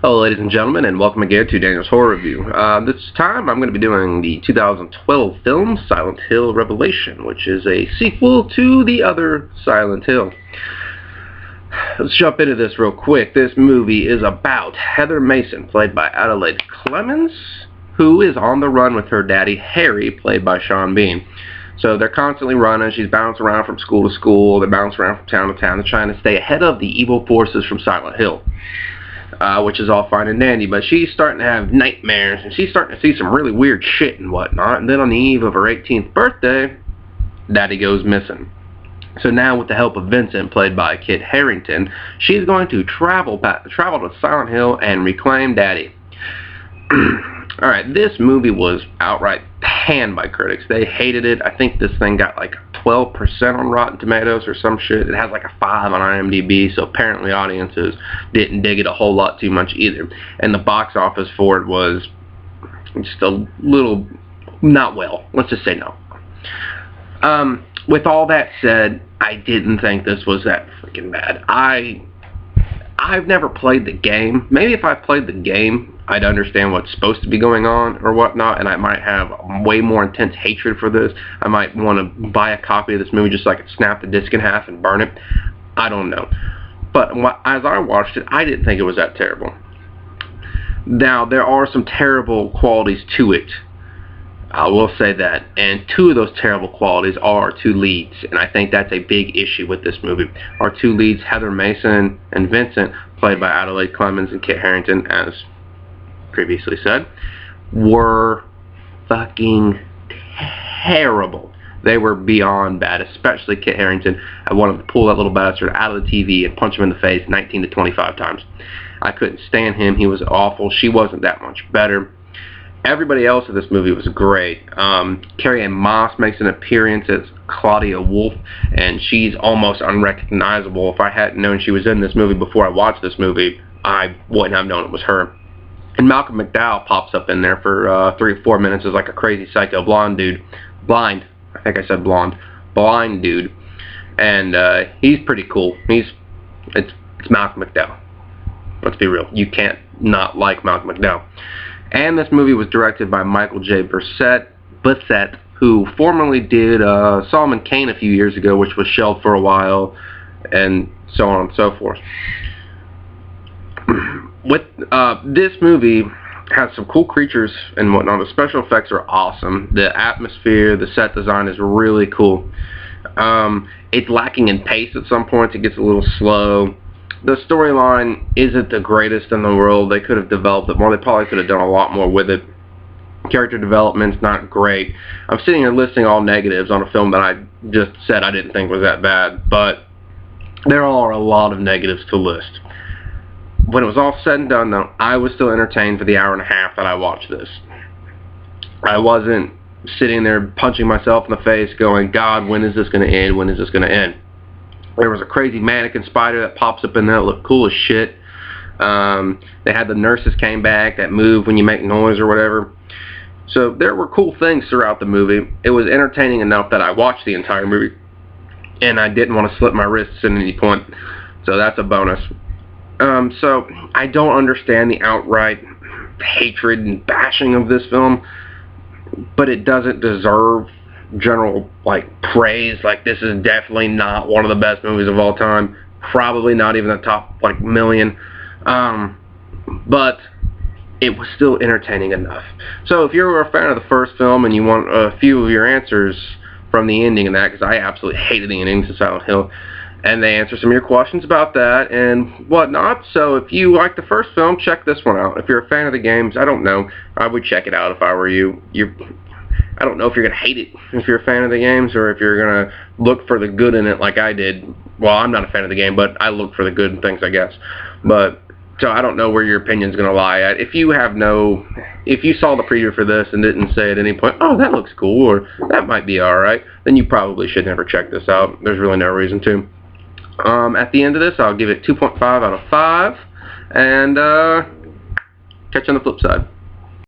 Hello ladies and gentlemen, and welcome again to Daniel's Horror Review. This time I'm going to be doing the 2012 film Silent Hill Revelation, which is a sequel to the other Silent Hill. Let's jump into this real quick. This movie is about Heather Mason, played by Adelaide Clemens, who is on the run with her daddy Harry, played by Sean Bean. So they're constantly running. She's bouncing around from school to school. They're bouncing around from town to town. They're trying to stay ahead of the evil forces from Silent Hill. Which is all fine and dandy, but she's starting to have nightmares, and she's starting to see some really weird shit and whatnot, and then on the eve of her 18th birthday, Daddy goes missing. So now, with the help of Vincent, played by Kit Harington, she's going to travel to Silent Hill and reclaim Daddy. Alright, this movie was outright panned by critics. They hated it. I think this thing got like 12% on Rotten Tomatoes or some shit. It has like a 5 on IMDb, so apparently audiences didn't dig it a whole lot too much either. And the box office for it was just a little not well. Let's just say no. With all that said, I didn't think this was that freaking bad. I've never played the game. Maybe if I played the game, I'd understand what's supposed to be going on or whatnot, and I might have way more intense hatred for this. I might want to buy a copy of this movie just so I could snap the disc in half and burn it. I don't know. But as I watched it, I didn't think it was that terrible. Now, there are some terrible qualities to it. I will say that. And two of those terrible qualities are our two leads, and I think that's a big issue with this movie. Our two leads, Heather Mason and Vincent, played by Adelaide Clemens and Kit Harington, as previously said, were fucking terrible. They were beyond bad, especially Kit Harington. I wanted to pull that little bastard out of the TV and punch him in the face 19 to 25 times. I couldn't stand him. He was awful. She wasn't that much better. Everybody else in this movie was great. Carrie Ann Moss makes an appearance as Claudia Wolf, and she's almost unrecognizable. If I hadn't known she was in this movie before I watched this movie, I wouldn't have known it was her. And Malcolm McDowell pops up in there for 3 or 4 minutes as like a crazy psycho blonde dude. Blind. I think I said blonde. Blind dude. And he's pretty cool. It's Malcolm McDowell. Let's be real. You can't not like Malcolm McDowell. And this movie was directed by Michael J. Bissett, who formerly did Solomon Kane a few years ago, which was shelved for a while, and so on and so forth. With this movie has some cool creatures and whatnot. The special effects are awesome. The atmosphere, the set design is really cool. It's lacking in pace at some points. It gets a little slow. The storyline isn't the greatest in the world. They could have developed it more. They probably could have done a lot more with it. Character development's not great. I'm sitting here listing all negatives on a film that I just said I didn't think was that bad, but there are a lot of negatives to list. When it was all said and done, though, I was still entertained for the hour and a half that I watched this. I wasn't sitting there punching myself in the face going, God, when is this going to end? When is this going to end? There was a crazy mannequin spider that pops up in there that looked cool as shit. They had the nurses came back that move when you make noise or whatever. So there were cool things throughout the movie. It was entertaining enough that I watched the entire movie, and I didn't want to slip my wrists at any point. So that's a bonus. So I don't understand the outright hatred and bashing of this film, but it doesn't deserve general praise. Like, this is definitely not one of the best movies of all time, probably not even the top million, but it was still entertaining enough. So if you're a fan of the first film and you want a few of your answers from the ending and that, because I absolutely hated the ending to Silent Hill, and they answer some of your questions about that and whatnot. So if you like the first film, check this one out. If you're a fan of the games, I don't know, I would check it out if I were you. I don't know if you're going to hate it if you're a fan of the games, or if you're going to look for the good in it like I did. Well, I'm not a fan of the game, but I look for the good in things, I guess. But, so I don't know where your opinion's going to lie at. If you saw the preview for this and didn't say at any point, oh, that looks cool, or that might be alright, then you probably should never check this out. There's really no reason to. At the end of this, I'll give it 2.5 out of 5, and catch you on the flip side.